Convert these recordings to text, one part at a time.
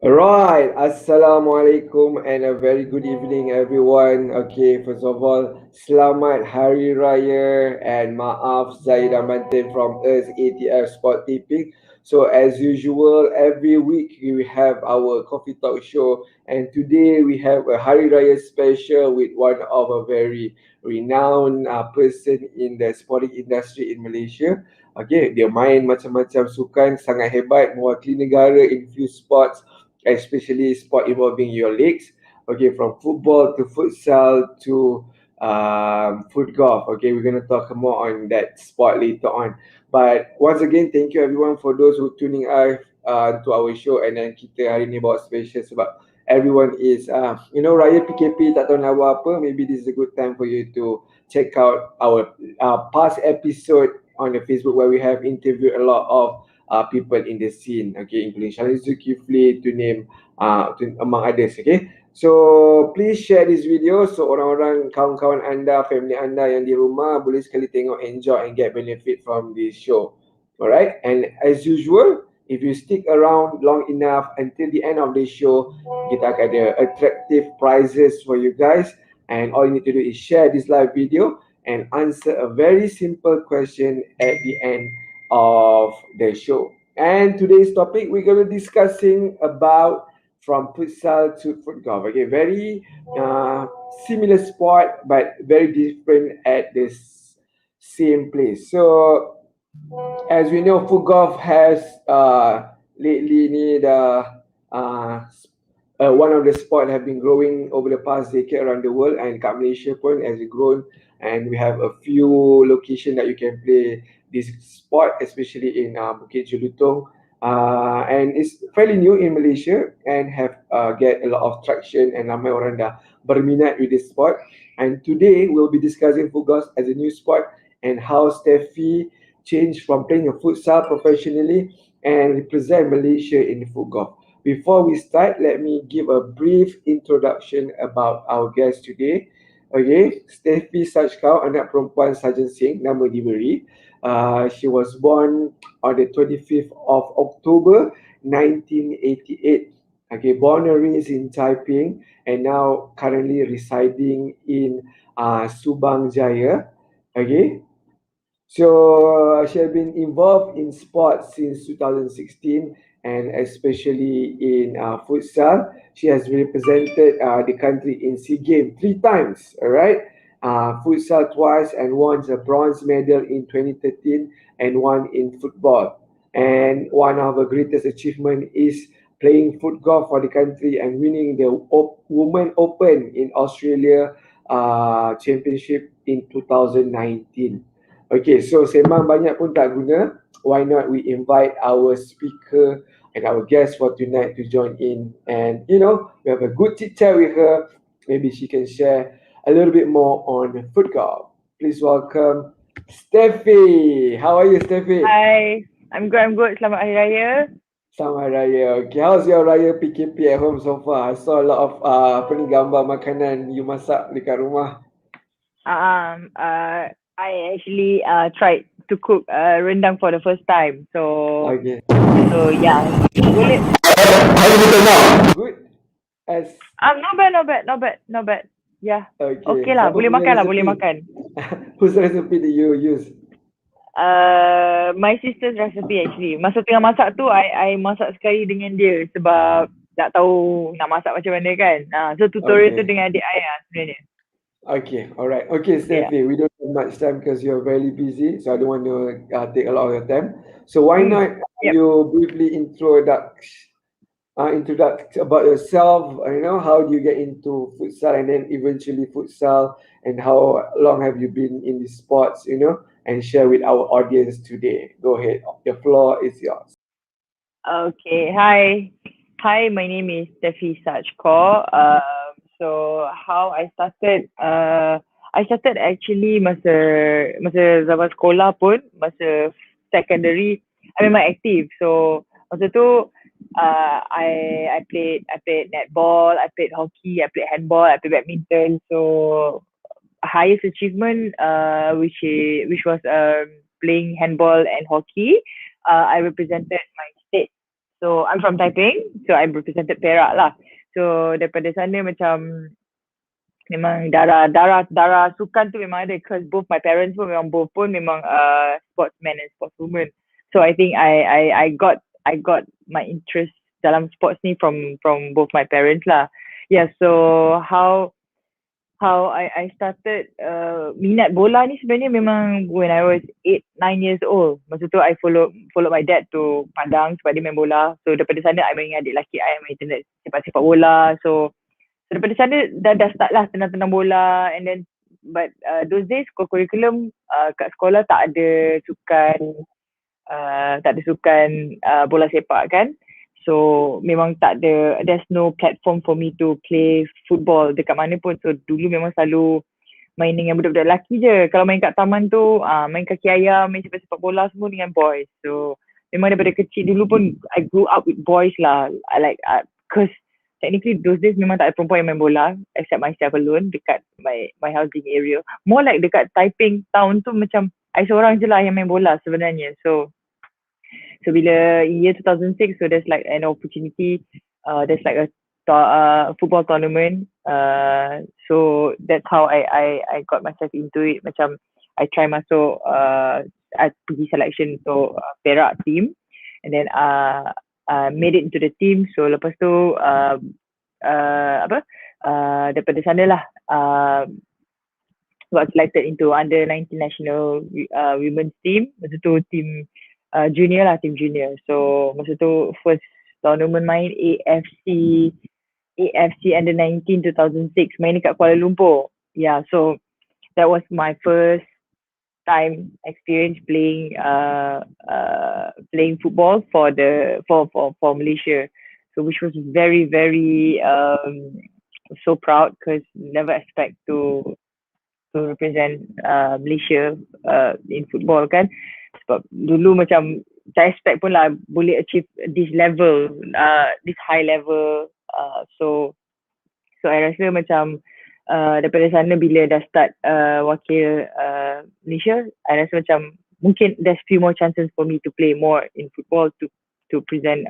Alright, Assalamualaikum and a very good evening everyone. Okay, first of all, Selamat Hari Raya and maaf Zaida Mantin from us ATF Sport Tipping. So as usual, every week we have our coffee talk show and today we have a Hari Raya special with one of a very renowned person in the sporting industry in Malaysia. Okay, dia main macam-macam sukan, sangat hebat, mewakili negara in few sports, especially sport involving your legs. Okay, from football to futsal to foot golf. Okay, we're gonna talk more on that sport later on. But once again, thank you everyone for those who tuning us to our show. And then kita hari ni bawa special sebab everyone is Raya PKP tak tahu nak buat apa. Maybe this is a good time for you to check out our past episode on the Facebook where we have interviewed a lot of people in the scene, okay, including Charlie Zulkifli to name among others, okay. So please share this video so orang-orang kawan-kawan anda, family anda yang di rumah boleh sekali tengok, enjoy and get benefit from this show. Alright, and as usual, if you stick around long enough until the end of the show, kita akan ada attractive prizes for you guys. And all you need to do is share this live video and answer a very simple question at the end of the show. And today's topic, we're going to be discussing about from futsal to foot golf. Okay, very similar sport, but very different at this same place. So, as we know, foot golf has lately ni one of the sport have been growing over the past decade around the world, and kat Malaysia pun has grown, and we have a few location that you can play this sport, especially in Bukit Jelutong. And it's fairly new in Malaysia and have get a lot of traction, and ramai orang dah berminat with this sport. And today we'll be discussing footgolf as a new sport and how Steffi changed from playing a futsal professionally and represent Malaysia in footgolf. Before we start, let me give a brief introduction about our guest today. Okay, Steffi Sarge, anak perempuan Sarjan Singh, nama diberi. She was born on the 25th of October 1988. Okay, born and raised in Taiping and now currently residing in Subang Jaya. Okay, so she has been involved in sports since 2016 and especially in futsal. She has represented the country in SEA Games 3 times, all right? Futsal twice and won a bronze medal in 2013 and one in football. And one of her greatest achievement is playing foot golf for the country and winning the Women Open in Australia championship in 2019. Okay, so sembang banyak pun tak guna. Why not we invite our speaker and our guest for tonight to join in, and we have a good chit chat with her. Maybe she can share a little bit more on football. Please welcome Steffi. How are you, Steffi? Hi, I'm good. Selamat Hari Raya. Selamat Raya. Okay, how's your Raya PKP at home so far? I saw a lot of gambar makanan you masak dekat rumah. I actually tried to cook rendang for the first time. So Okay. yeah, boleh. How is it now? Good. As Not bad. Yeah. okay. Okay lah, Siapa boleh punya makan lah, recipe? boleh makan. Whose recipe did you use? My sister's recipe actually. Masa tengah masak tu, I masak sekali dengan dia sebab tak tahu nak masak macam mana kan. So tutorial tu Okay. dengan adik I lah sebenarnya. Okay, all right. Okay, Steffi, we don't have much time because you're very busy, so I don't want to take a lot of your time. So why not Yep. you briefly introduct about yourself? How do you get into futsal and then eventually futsal, and how long have you been in the sports? And share with our audience today. Go ahead. The floor is yours. Okay, hi. My name is Steffi Sarge Kaur. So how I started? I started actually masa zaman sekolah pun, masa secondary. I memang active. So masa tu, I played netball, I played hockey, I played handball, I played badminton. So highest achievement, which was playing handball and hockey. I represented my state. So I'm from Taiping, so I represented Perak lah. So daripada sana macam memang darah sukan tu memang ada, because both my parents pun memang both pun memang sportsman and sportswoman. So I think I got my interest dalam sports ni from both my parents lah. Yeah, so how I started minat bola ni sebenarnya memang when I was 8-9 years old. Masa tu I follow my dad to Padang sebab dia main bola. So daripada sana I main dengan adik lelaki I main internet sepak bola. So daripada sana dah start lah tenang-tenang bola, and then but those days curriculum kat sekolah tak ada sukan bola sepak kan. So memang tak ada, there's no platform for me to play football dekat mana pun. So dulu memang selalu main dengan budak-budak lelaki je. Kalau main kat taman tu main kaki ayam, main sepak bola semua dengan boys. So memang daripada kecil dulu pun I grew up with boys lah. I like cause technically those days memang tak ada perempuan yang main bola except myself alone dekat my housing area. More like dekat Taiping town tu macam I seorang je lah yang main bola sebenarnya. So bila in year 2006, so there's like an opportunity, there's like a football tournament. So that's how I got myself into it. Macam I try masuk I pergi selection untuk Perak team, and then made it into the team. So lepas tu daripada sana lah got selected into under 19 national women's team. Masa tu team junior lah, team junior. So masa tu first tournament main AFC under 19 2006, main dekat Kuala Lumpur. Yeah, so that was my first time experience playing football for Malaysia. So which was very so proud, because never expect to represent Malaysia in football kan. Sebab dulu macam tak expect pun lah boleh achieve this level, this high level. So I rasa macam daripada sana bila dah start wakil Malaysia, I rasa macam mungkin there's few more chances for me to play more in football to represent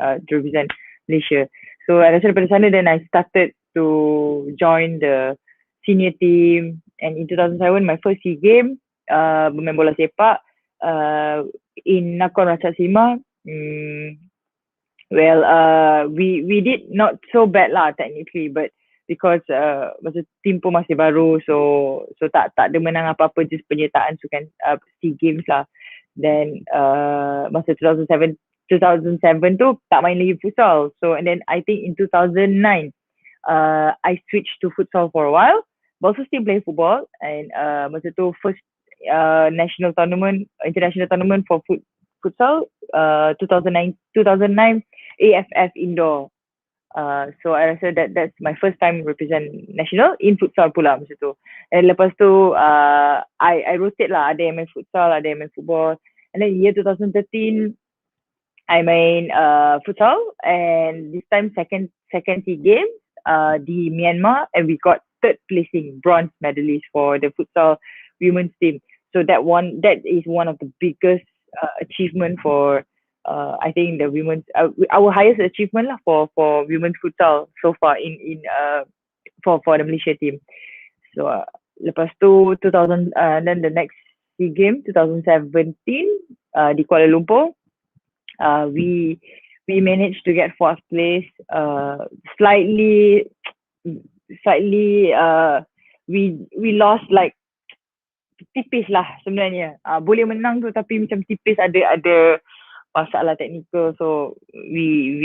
Malaysia. So I rasa daripada sana then I started to join the senior team, and in 2007 my first SEA game bermain bola sepak in Nakhon Ratchasima. Well, we did not so bad lah technically, but because masa team pun masih baru, so tak ada menang apa-apa, just penyertaan sukan SEA Games lah. Then masa 2007 tu tak main lagi futsal. So and then I think in 2009 I switched to futsal for a while, but also still play football. And masa tu first international tournament for futsal 2009 AFF indoor. So I rasa that's my first time represent national in futsal pula masa tu. And lepas tu I rotate lah, ada yang main futsal, ada yang main football. And then year 2013 I main futsal, and this time second SEA game di Myanmar, and we got third placing, bronze medalist for the futsal women's team. So that is one of the biggest achievement for I think the women's our highest achievement lah for women's futsal so far in for the Malaysia team. So lepas tu 2000 then the next SEA game 2017 di Kuala Lumpur, we managed to get fourth place, slightly we lost like tipis lah sebenarnya. Boleh menang tu tapi macam tipis, ada masalah teknikal. So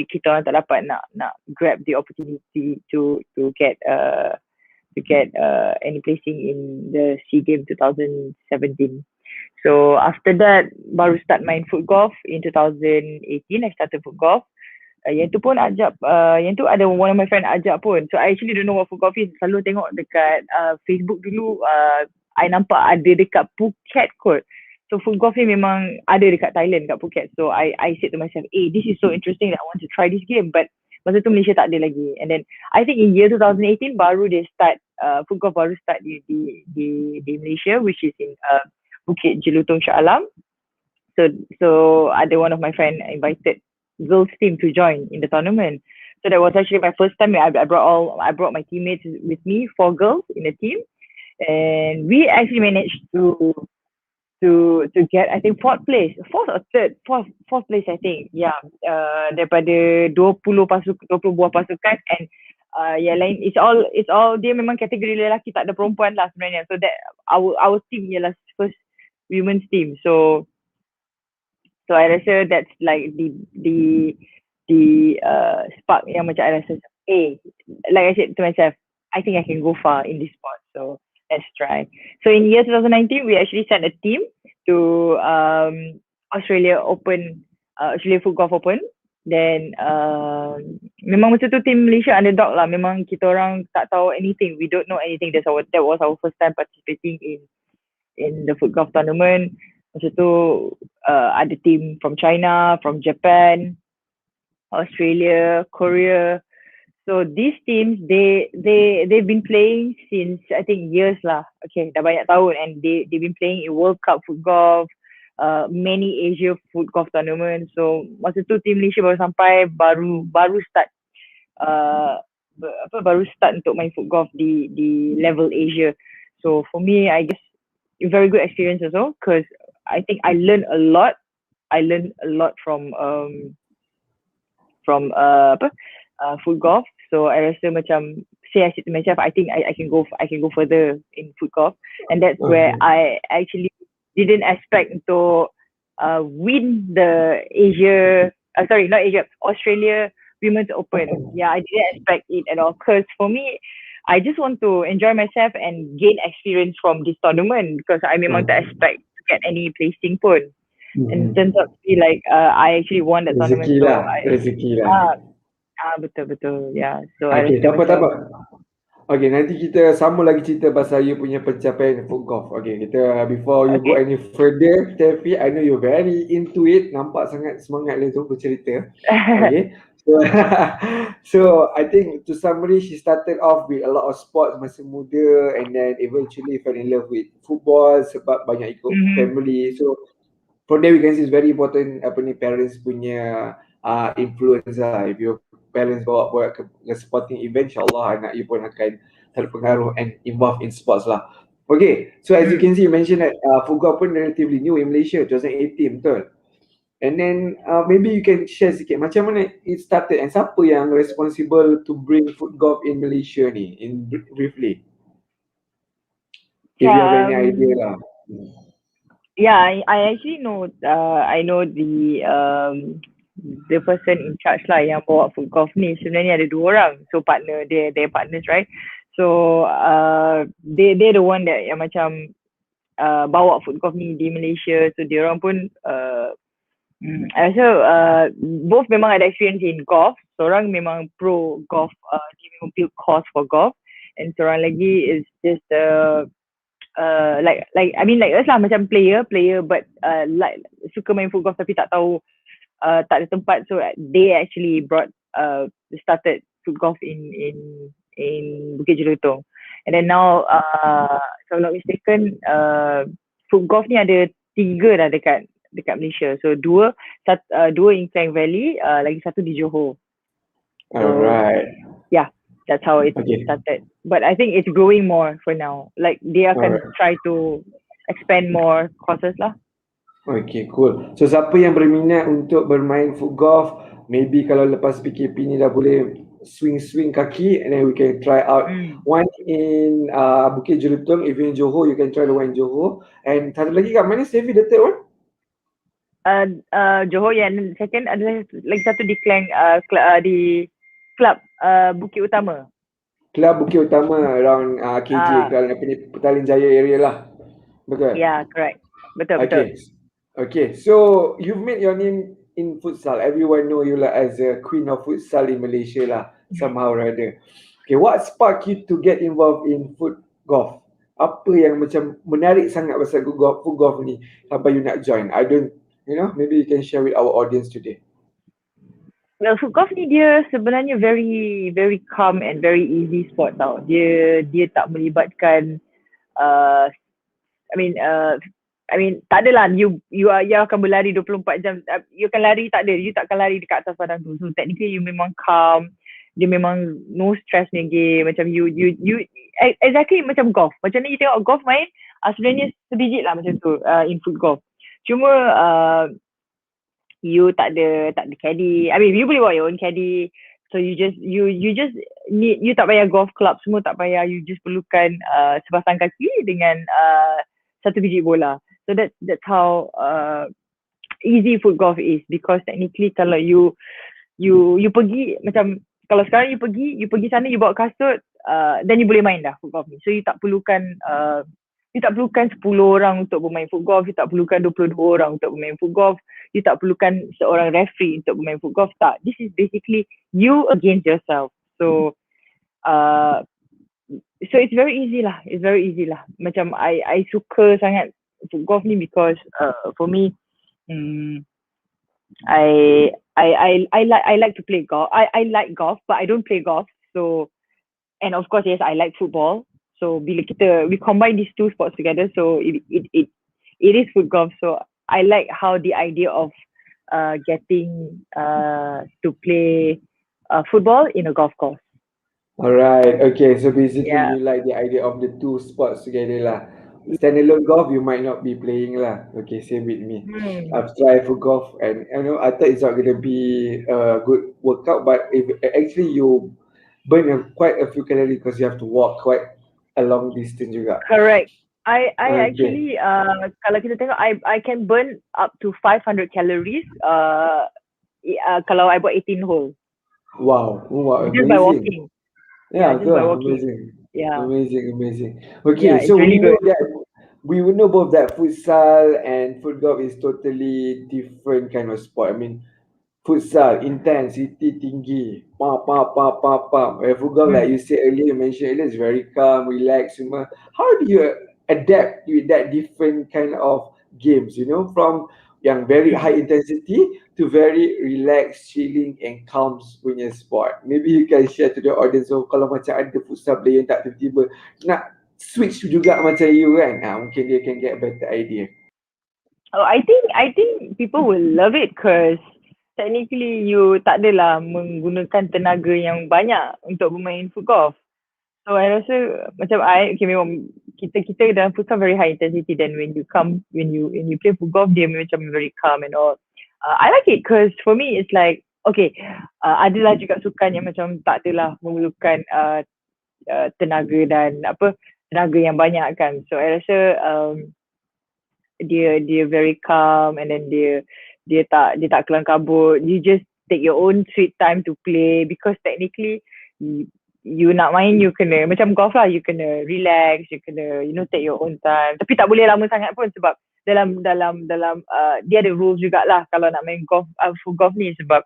kita orang tak dapat nak grab the opportunity to get any placing in the SEA Games 2017. So after that baru start main Footgolf in 2018. I started Footgolf. Yang tu pun yang tu ada one of my friend ajak pun. So I actually don't know what Footgolf is. Selalu tengok dekat Facebook dulu, I nampak ada dekat Phuket kot. So Footgolf ni memang ada dekat Thailand, dekat Phuket. So I said to myself, this is so interesting that I want to try this game. But masa tu Malaysia tak ada lagi. And then I think in year 2018 baru dia start, Footgolf baru start di Malaysia, which is in Bukit Jelutong Shah Alam. So ada one of my friend invited girls team to join in the tournament. So that was actually my first time. I brought my teammates with me, 4 girls in the team, and we actually managed to get, I think, fourth place, I think. Yeah, daripada 20 buah pasukan, and yang lain, it's all dia memang kategori lelaki, tak ada perempuan lah sebenarnya. So that our team ialah first women's team. So I rasa that's like the spark yang macam I rasa, like I said to myself, I think I can go far in this sport. So let's try. So in year 2019, we actually sent a team to Australia Open, Australia Footgolf Open. Then memang masa tu team Malaysia underdog lah. Memang kita orang tak tahu anything. We don't know anything. That was our first time participating in the Footgolf tournament. Masa tu ada team from China, from Japan, Australia, Korea. So these teams, they've been playing since, I think, years lah. Okay, dah banyak tahun, and they've been playing in World Cup Footgolf, many Asia Footgolf tournament. So masa tu team Malaysia baru sampai, baru start baru start untuk main Footgolf di level Asia. So for me, I guess very good experience also, because I think I learned a lot. I learned a lot from Footgolf. So I rasa macam, I said to myself, I think I can go further in Footgolf, and that's where I actually didn't expect to win the Australia Women's Open. Yeah, I didn't expect it at all, because for me, I just want to enjoy myself and gain experience from this tournament, because I memang tak expect to get any placing pun. And turns out to be like I actually won that tournament. Rezeki lah. Betul. Yeah. So Okay, tak apa. Okay, nanti kita sambung lagi cerita pasal you punya pencapaian Footgolf. Okay, kita before you go any further, Steffi, I know you're very into it. Nampak sangat semangat dia tu bercerita. Okay. So I think to summary, she started off with a lot of sports masa muda, and then eventually fell in love with football sebab banyak ikut family. So from there we can see it's very important parents punya influence lah. If your parents bawa ke sporting event, insyaAllah anak you pun akan terpengaruh and involved in sports lah. Okay, so as you can see, you mentioned that Footgolf pun relatively new in Malaysia, 2018, betul? And then maybe you can share sikit macam mana it started, and siapa yang responsible to bring Footgolf in Malaysia ni, in briefly, if you have any idea lah. Yeah, I actually know. I know the person in charge lah yang bawa Footgolf ni. Sebenarnya ada 2 orang. So partner, they're partners, right? So they're the one that yang macam bawa Footgolf ni di Malaysia. So dia orang pun I rasa both memang ada experience in golf. Seorang memang pro golf, dia memang build course for golf, and seorang lagi is just like I mean like us lah, macam player but like suka main Footgolf tapi tak tahu, tak ada tempat. So they actually started Footgolf in Bukit Jelutong, and then now if I'm not mistaken, Footgolf ni ada 3 dah dekat Malaysia. So 2 in Klang Valley, lagi 1 di Johor. So, alright. Yeah, that's how it started. But I think it's growing more for now. Like they akan try to expand more courses lah. Okay, cool. So siapa yang berminat untuk bermain Footgolf, maybe kalau lepas PKP ni dah boleh swing kaki, and then we can try out one in Bukit Jelutong. If you're in Johor, you can try the one in Johor. And satu lagi kat mana, Steffi, the third one? Johor, yang second adalah lagi satu di Klang, di Club Bukit Utama. Club Bukit Utama around KJ, kalau Petaling Jaya area lah. Betul? Yeah, correct. Betul. Okay, so you've made your name in futsal. Everyone know you lah as a queen of futsal in Malaysia lah, somehow or other. Okay, what sparked you to get involved in Footgolf? Apa yang macam menarik sangat pasal Footgolf ni sampai you nak join? Maybe you can share with our audience today. Well, Footgolf ni dia sebenarnya very very calm and very easy sport tau. Dia tak melibatkan I mean, tak adalah you akan berlari 24 jam. You akan lari, tak ada. You tak akan lari dekat atas padang tu. So technically you memang calm. Dia memang no stress ni game. Macam you exactly macam golf. Macam ni you tengok golf main, sebenarnya sebiji lah macam tu in foot golf. Cuma you tak ada caddy. I mean, you boleh bawa your own caddy. So you just need, you tak payah golf club semua, tak payah. You just perlukan sepasang kaki dengan satu biji bola. So that's how easy foot golf is, because technically kalau you pergi macam, kalau sekarang you pergi sana, you bawa kasut, then you boleh main dah foot golf ni. So you tak perlukan 10 orang untuk bermain foot golf, you tak perlukan 22 orang untuk bermain foot golf, you tak perlukan seorang referee untuk bermain foot golf. Tak, this is basically you against yourself. So so it's very easy lah. Macam I suka sangat foot golf ni because for me, I like to play golf. I like golf, but I don't play golf. So, and of course, yes, I like football. So bila we combine these two sports together, so it is foot golf. So I like how the idea of getting to play football in a golf course. Alright, okay. So basically, Yeah. you like the idea of the two sports together lah. Standalone golf, you might not be playing lah. Okay, same with me. I've tried for golf, and I thought it's not gonna be a good workout, but if actually you burn quite a few calories because you have to walk quite a long distance juga. Correct. I Okay. actually kalau kita tengok, I can burn up to 500 calories kalau I buat 18 hole Wow, just by amazing. walking. Yeah, just by good, walking. amazing. Yeah. Amazing. Okay, Yeah, it's so really we know good. that we will know both that futsal and foot golf is totally different kind of sport. I mean, futsal intensity tinggi, pam. Foot golf, like you said earlier, you mentioned earlier, is very calm, relaxed. How do you adapt with that different kind of games? From yang very high intensity to very relaxed, chilling and calm punya sport. Maybe you can share to the audience. So kalau macam ada futsal player yang tak tiba-tiba nak switch juga macam you kan, mungkin dia can get a better idea. Oh, I think people will love it because technically you tak adalah menggunakan tenaga yang banyak untuk bermain foot golf. So I rasa macam memang kita dalam futsal very high intensity, then when you play foot golf, dia macam very calm and all. I like it because for me it's like, okay, adalah juga sukan yang macam tak adalah memerlukan tenaga yang banyak kan. So I rasa dia very calm, and then dia tak kelang kabut. You just take your own sweet time to play, because technically you nak main, you kena macam golf lah, you kena relax, you kena take your own time. Tapi tak boleh lama sangat pun, sebab dalam dia ada rules jugalah kalau nak main golf, full golf ni, sebab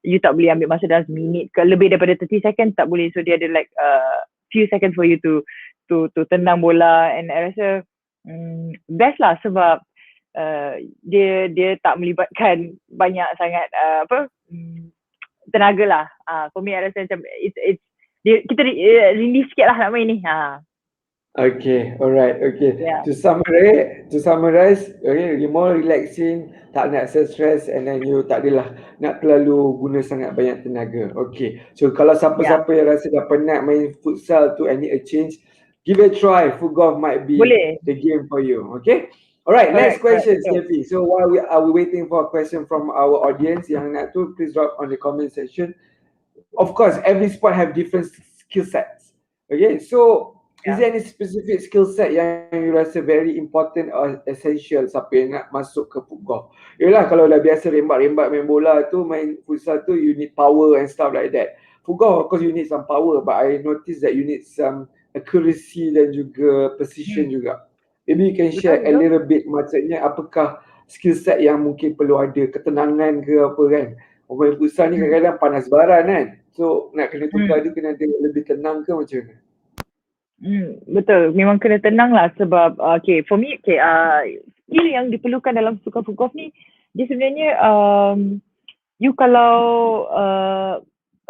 you tak boleh ambil masa dalam minit ke lebih daripada 30 seconds, tak boleh. So dia ada like few seconds for you to tendang bola, and I rasa best lah, sebab dia tak melibatkan banyak sangat tenaga lah. For me, I rasa macam kita rindu sikit lah nak main ni. Okay, alright, okay. Yeah. To summarize, okay, you more relaxing, tak nak stress, and then you tak adalah nak terlalu guna sangat banyak tenaga. Okay, so kalau siapa-siapa yang rasa dah penat main futsal tu and need a change, give it a try. Foot golf might be the game for you. Okay. Alright, next question, Steffi. So while we waiting for a question from our audience yang nak tu, please drop on the comment section. Of course, every sport have different skill sets. Okay, so is there any specific skill set yang you rasa very important or essential siapa yang nak masuk ke foot golf? Yelah, kalau dah biasa rembat-rembat main bola tu, main futsal tu, you need power and stuff like that. Foot golf, of course, you need some power, but I noticed that you need some accuracy dan juga precision juga. Maybe you can share a little bit, maksudnya apakah skill set yang mungkin perlu ada, ketenangan ke apa kan? Main futsal ni kadang-kadang panas baran kan? So nak kena tukar tu kena ada lebih tenang ke macam mana? Betul, memang kena tenang lah, sebab okay, for me, skill yang diperlukan dalam sukan foot golf ni, dia sebenarnya you kalau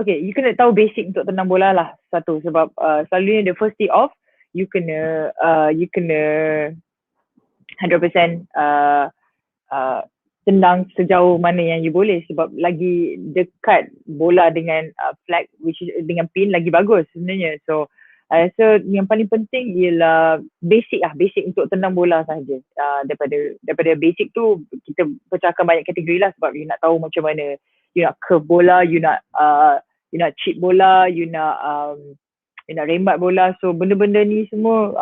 you kena tahu basic untuk tenang bola lah, satu, sebab selalunya the first tee off you kena 100% uh, tendang sejauh mana yang you boleh, sebab lagi dekat bola dengan flag, which is dengan pin, lagi bagus sebenarnya. So I rasa yang paling penting ialah basic untuk tendang bola sahaja. Daripada basic tu kita pecahkan banyak kategori lah, sebab you nak tahu macam mana you nak curve bola, you nak chip bola, you nak rembat bola. So benda-benda ni semua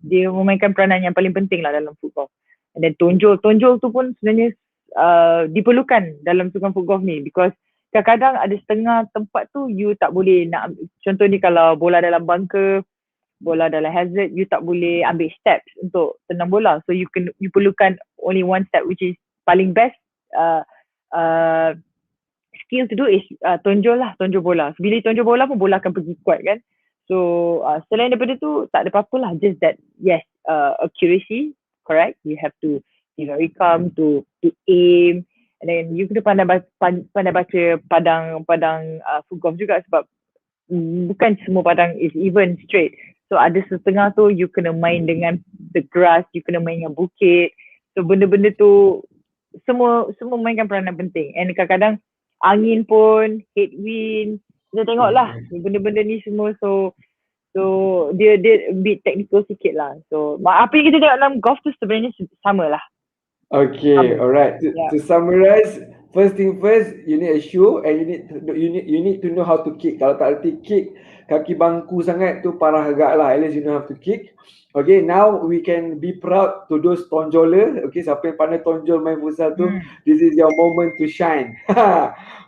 dia memainkan peranan yang paling penting lah dalam football. And then tonjol tu pun sebenarnya diperlukan dalam sukan footgolf ni, because kadang-kadang ada setengah tempat tu you tak boleh nak, contohnya kalau bola dalam bunker, bola dalam hazard, you tak boleh ambil steps untuk tendang bola. So you perlukan only one step, which is paling best skill to do is tonjol bola. So, bila tonjol bola pun bola akan pergi kuat kan. So selain daripada tu tak ada apa-apa lah, just that yes, accuracy, correct, you have to be very calm to aim, and then you kena pandai baca padang footgolf juga, sebab bukan semua padang is even straight. So ada setengah tu you kena main dengan the grass, you kena main dengan bukit. So benda-benda tu semua mainkan peranan penting. And kadang-kadang angin pun, headwind, kita tengok lah benda-benda ni semua. So dia a bit technical sikit lah. So apa yang kita tengok dalam golf tu sebenarnya sama lah. Okay, alright. To summarize, first thing first, you need a shoe and you need to know how to kick. Kalau tak erti kick kaki bangku sangat tu parah agak lah. At least you know how to kick. Okay, now we can be proud to those tonjoler. Okay, siapa yang pandai tonjol main futsal tu, this is your moment to shine.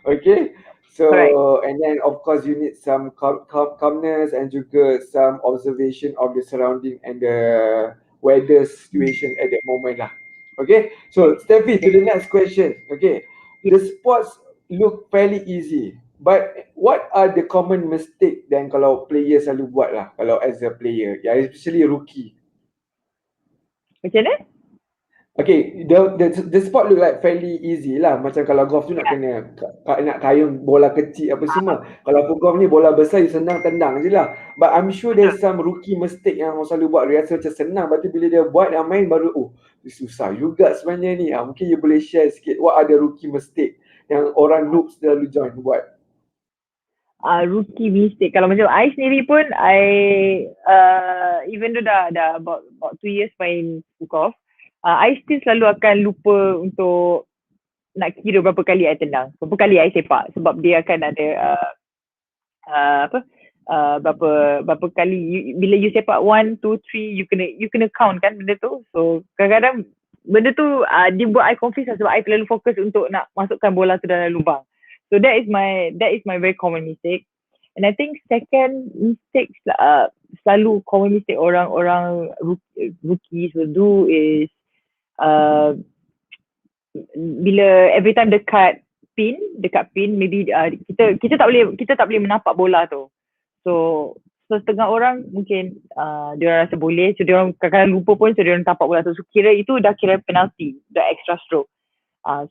Okay, so correct. And then of course you need some calmness and juga some observation of the surrounding and the weather situation at that moment lah. Okay, so Steffi, to the next question. Okay, the sports look fairly easy, but what are the common mistake then kalau player selalu buat lah, kalau as a player, yeah, especially rookie? Macam mana? Okay, the sport look like fairly easy lah. Macam kalau golf tu nak kena nak kayun bola kecil apa semua. Kalau footgolf ni bola besar, senang tendang je lah. But I'm sure there's some rookie mistake yang orang selalu buat. Dia rasa macam senang, lepas tu bila dia buat, dia main baru susah juga sebenarnya ni. Mungkin you boleh share sikit, what are the rookie mistake yang orang noobs selalu join buat? Rookie mistake, kalau macam I sendiri pun, even though dah about 2 years main footgolf, I still selalu akan lupa untuk nak kira berapa kali I tendang, berapa kali I sepak, sebab dia akan ada berapa kali bila you sepak 1, 2, 3, you kena count kan benda tu. So kadang-kadang benda tu dia buat I confuse lah, sebab I terlalu fokus untuk nak masukkan bola tu dalam lubang. So that is my very common mistake. And I think second mistake selalu common mistake orang rookies will do is bila every time dekat pin maybe kita tak boleh menampak bola tu. So setengah orang mungkin dia orang rasa boleh, so dia orang kadang-kadang lupa pun, so dia orang tapak bola tu. So itu dah kira penalty, dah extra stroke.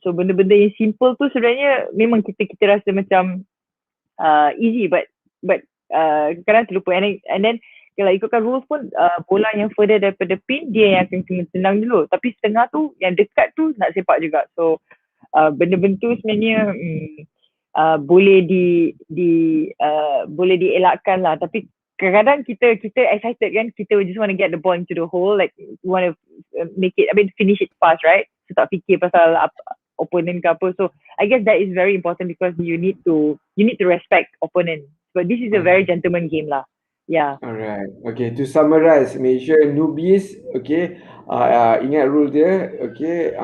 So benda-benda yang simple tu sebenarnya memang kita rasa macam easy, but kadang terlupa. And then kalau ikutkan rules pun, bola yang further daripada pin dia yang akan kena tendang dulu, tapi setengah tu yang dekat tu nak sepak juga. So benda-benda tu sebenarnya boleh dielakkan lah. Tapi kadang-kadang kita excited kan, kita just want to get the ball into the hole, like want to make it, finish it fast, right? So tak fikir pasal opponent ke apa. So I guess that is very important, because you need to respect opponent. But this is a very gentleman game lah. Yeah. Alright. Okay, to summarize, make sure newbies, okay, ingat rule dia, okay,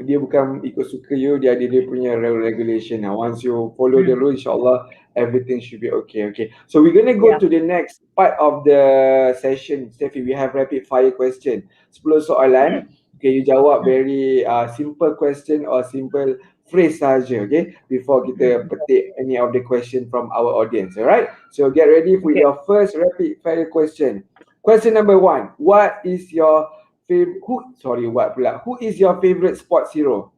dia bukan ikut suka you, dia ada dia punya regulation. Once you follow the rule, insyaAllah, everything should be okay. Okay, so we're gonna go to the next part of the session. Steffi, we have rapid fire question. 10 soalan. Okay, you jawab very simple question or simple phrase saja, okay, before kita petik any of the question from our audience. Alright, so get ready for your first rapid fire question. Question number 1, what is your who is your favorite sports hero?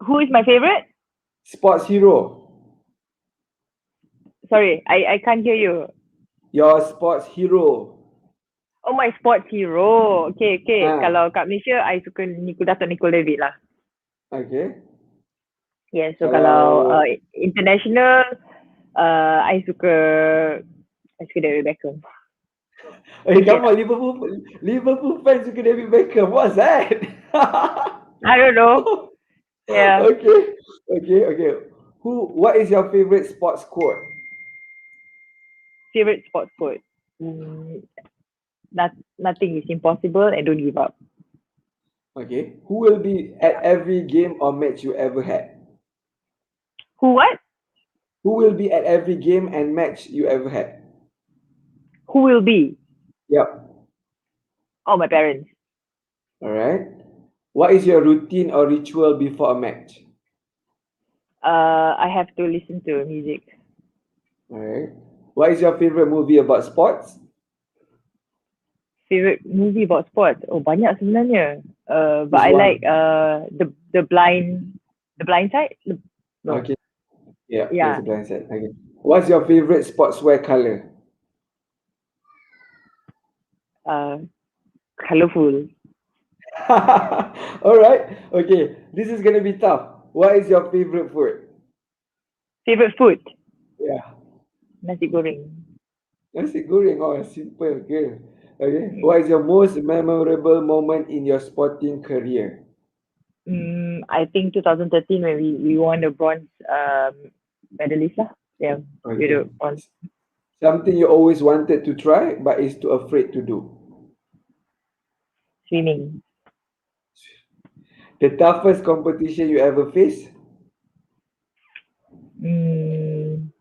Who is my favorite sports hero? Sorry, I can't hear you. Your sports hero. Oh, my sports hero. Okay, okay. Ah, Kalau kat Malaysia, I suka Dato' Nicole David lah. okay. Yeah, so kalau Kalau international, I suka David Beckham. come Cricket on, lah. Liverpool fans suka David Beckham. What's that? I don't know. Yeah, Okay, okay. What is your favorite sports quote? favorite sports quote. Mm, nothing is impossible and don't give up. Okay. Who will be at Yeah. every game or match you ever had? Who what? Who will be at every game and match you ever had? Who will be? Yep. Oh, my parents. All right. What is your routine or ritual before a match? I have to listen to music. All right. What is your favorite movie about sports? Favorite movie about sports? Oh, banyak sebenarnya. But Which I like one? the blind side. No, Okay. Yeah, that's yeah, a blind side. Okay. What's your favorite sportswear color? uh, colorful. All right. Okay. This is gonna be tough. What is your favorite food? Favorite food? Yeah. Nasi goreng. Nasi goreng. Oh, simple. Good. Okay. Mm. What is your most memorable moment in your sporting career? I think 2013 when we won the bronze medalist lah. Yeah, we Okay. the bronze Something you always wanted to try but is too afraid to do. swimming. The toughest competition you ever faced? Mm,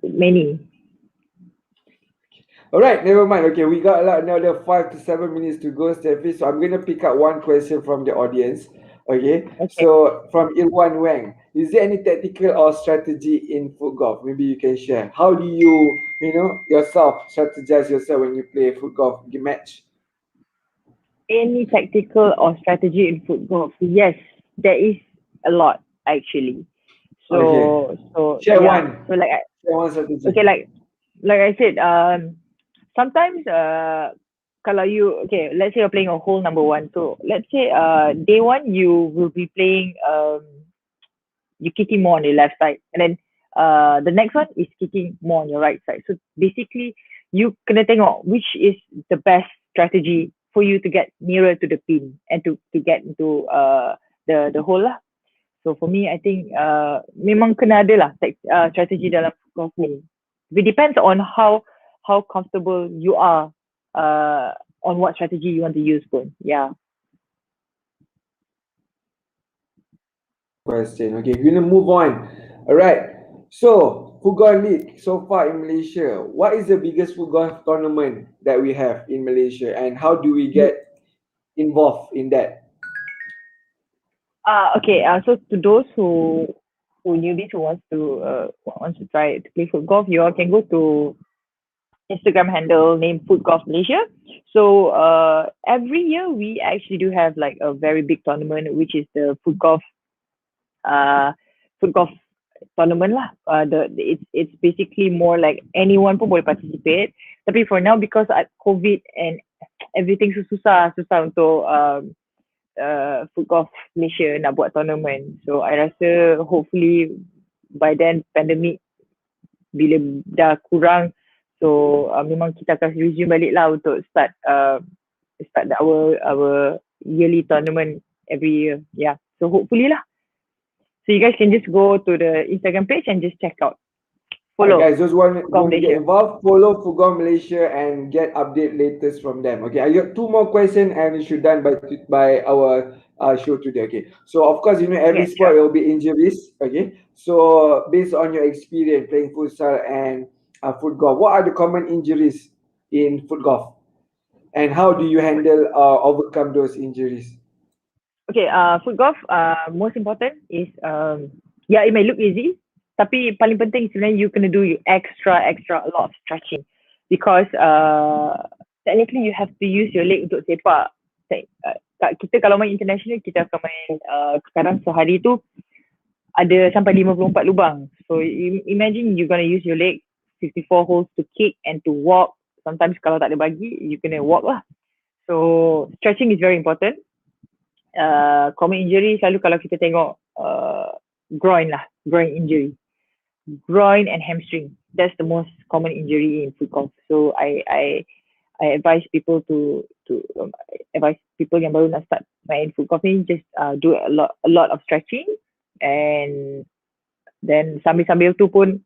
many. All right, never mind. Okay, we got another 5 to 7 minutes to go, Steffi. So I'm gonna pick up one question from the audience. Okay, Okay. so from Ilwan Wang, is there any tactical or strategy in foot golf? Maybe you can share. How do yourself strategize yourself when you play foot golf match? Any tactical or strategy in football? Yes, there is a lot actually. Okay, So share yeah. one. So like Share one strategy. okay, like I said, sometimes kalau you okay, let's say you're playing a hole number one. So let's say day one you will be playing you kicking more on your left side, and then the next one is kicking more on your right side. So basically, you kena tengok which is the best strategy for you to get nearer to the pin and to get into the hole lah. So for me, I think memang kena ada lah strategi dalam golf ni. It depends on how comfortable you are on what strategy you want to use pun. Yeah. Question. Okay, we're gonna move on. All right. So, Footgolf League so far in Malaysia. What is the biggest Footgolf tournament that we have in Malaysia, and how do we get involved in that? Okay. So to those who newbies who wants to try to play foot golf, you all can go to Instagram handle named Footgolf Malaysia. So every year we actually do have like a very big tournament, which is the uh foot golf tournament lah. It's basically more like anyone pun boleh participate. Tapi for now because COVID and everything susah untuk foot golf Malaysia nak buat tournament. So I rasa hopefully by then pandemic bila dah kurang, so memang kita akan resume balik lah untuk start our yearly tournament every year. Yeah. So hopefully lah. So you guys can just go to the Instagram page and just check out. Alright, Follow guys, those want Footgolf to get Malaysia. involved, follow Footgolf Malaysia and get update latest from them. Okay, I got two more questions and we should done by our show today. Okay, so of course every Okay, sport sure. will be injuries. Okay, so based on your experience playing futsal and foot golf, what are the common injuries in foot golf, and how do you handle overcome those injuries? Okay, foot golf, most important is, yeah, it may look easy, tapi paling penting sebenarnya you kena do extra a lot of stretching because technically you have to use your leg untuk sepak. Kita kalau main international, kita akan main sekarang sehari tu ada sampai 54 lubang. So imagine you're gonna use your leg 54 holes to kick and to walk. Sometimes kalau tak ada bagi, you kena walk lah. So stretching is very important. Common injury selalu kalau kita tengok groin injury, groin and hamstring. That's the most common injury in football. So I advise people to advise people yang baru nak start main football ni, just do a lot of stretching, and then sambil-sambil tu pun,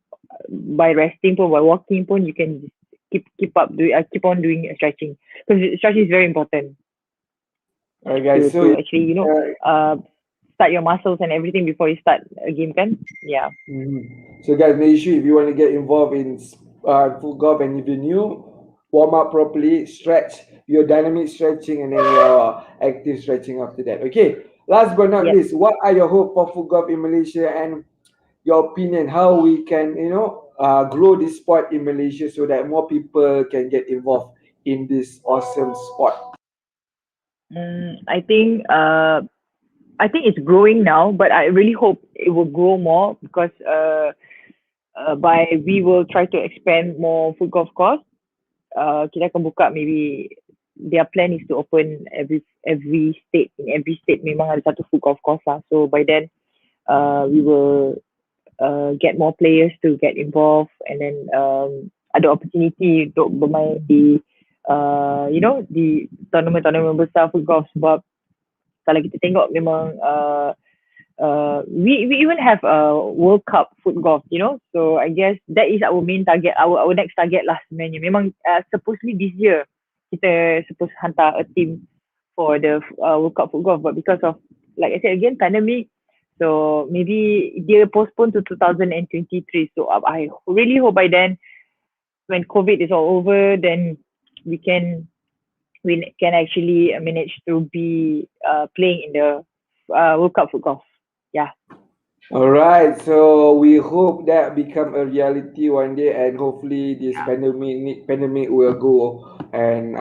by resting pun, by walking pun, you can keep on doing stretching, because stretching is very important Alright guys, so to actually start your muscles and everything before you start a game kan. Yeah. So guys, make sure if you want to get involved in full golf and if you're new, warm up properly, stretch your dynamic stretching and then your active stretching after that. Okay. Last but not Yep. least, what are your hope for full golf in Malaysia and your opinion how we can grow this sport in Malaysia so that more people can get involved in this awesome sport? I think it's growing now, but I really hope it will grow more, because we will try to expand more foot golf course. Kita akan buka, maybe their plan is to open every state. In every state memang ada satu foot golf course lah. So by then we will get more players to get involved, and then ada opportunity untuk bermain di di tournament besar foot golf. Sebab kalau kita tengok memang we even have a World Cup foot golf, so I guess that is our main target, our next target lah sebenarnya. Memang supposedly this year kita supposed hantar a team for the World Cup foot golf, but because of, like I said again, pandemic, so maybe dia postpone to 2023. So I really hope by then, when COVID is all over, then we can actually manage to be playing in the World Cup foot golf. Yeah. All right, so we hope that become a reality one day, and hopefully this pandemic will go, and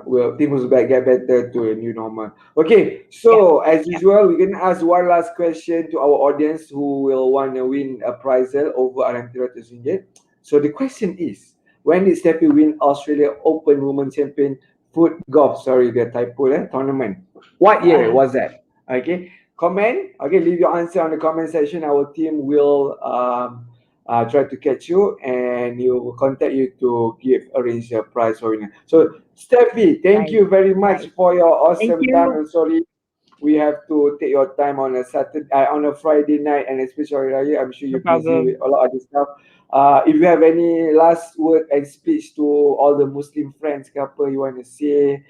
will things will get better to a new normal. Okay, so as usual, we're gonna ask one last question to our audience who will want to win a prize over RM300. So the question is, when did Steffi win Australia Open Women Champion Foot Golf? Sorry, the typo tournament. What year was that? Okay. Comment. Okay, leave your answer on the comment section. Our team will try to catch you, and you will contact you to arrange a prize for winner. So Steffi, thank you very much for your awesome time. I'm sorry we have to take your time on a on a Friday night, and especially Raya. I'm sure you're busy with a lot of other stuff. If you have any last word and speech to all the Muslim friends, apa you want to say?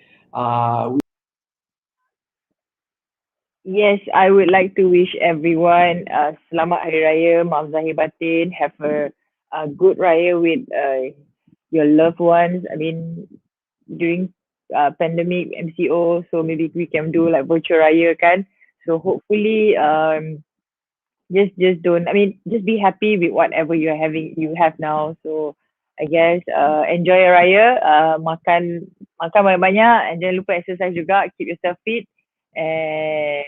Yes, I would like to wish everyone Selamat Hari Raya, Maaf Zahir Batin. Have a good Raya with your loved ones. I mean, during pandemic MCO, so maybe we can do like virtual Raya kan. So hopefully just don't, I mean, just be happy with whatever you have now. So I guess enjoy your Raya, makan banyak-banyak, and jangan lupa exercise juga, keep yourself fit. And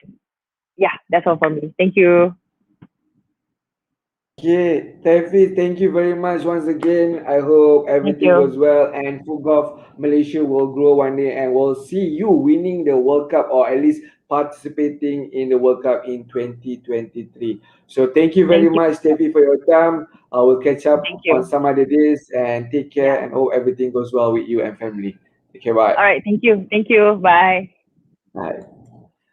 yeah, that's all from me. Thank you. Okay, Steffi, thank you very much once again. I hope everything goes well, and Footgolf Malaysia will grow one day, and we'll see you winning the World Cup, or at least participating in the World Cup in 2023. So thank you very much, Steffi, for your time. I will catch up on some other days, and take care, and hope everything goes well with you and family. Okay, bye. All right, thank you. Bye. Bye.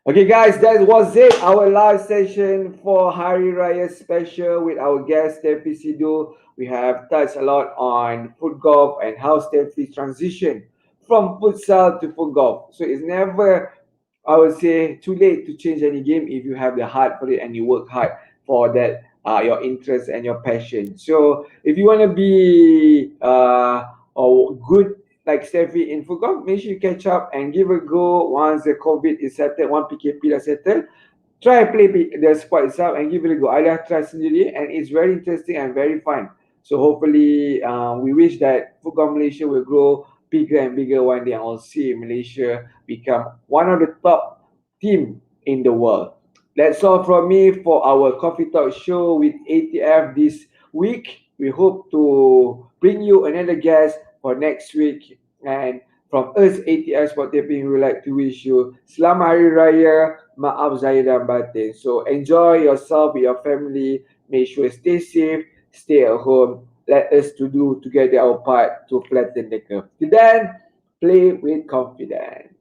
Okay, guys, that was it. Our live session for Hari Raya special with our guest Steffi Sidhu. We have touched a lot on foot golf and how Steffi transitioned from futsal to foot golf. So it's never, I would say, too late to change any game if you have the heart for it and you work hard for that, your interest and your passion. So if you want to be good like Steffi in football, make sure you catch up and give a go once the COVID is settled, one PKP dah settled. Try play the sport itself and give it a go. I dah try sendiri, and it's very interesting and very fun. So hopefully, we wish that football Malaysia will grow bigger and bigger one day, and we'll see Malaysia become one of the top team in the world. That's all from me for our Coffee Talk show with ATF this week. We hope to bring you another guest for next week. And from us ATF Sport Taping, we would like to wish you Selamat Hari Raya, Maaf Zahir dan Batin. So enjoy yourself with your family. Make sure stay safe, stay at home. Let us to do together our part to flatten the curve. Till then, play with confidence.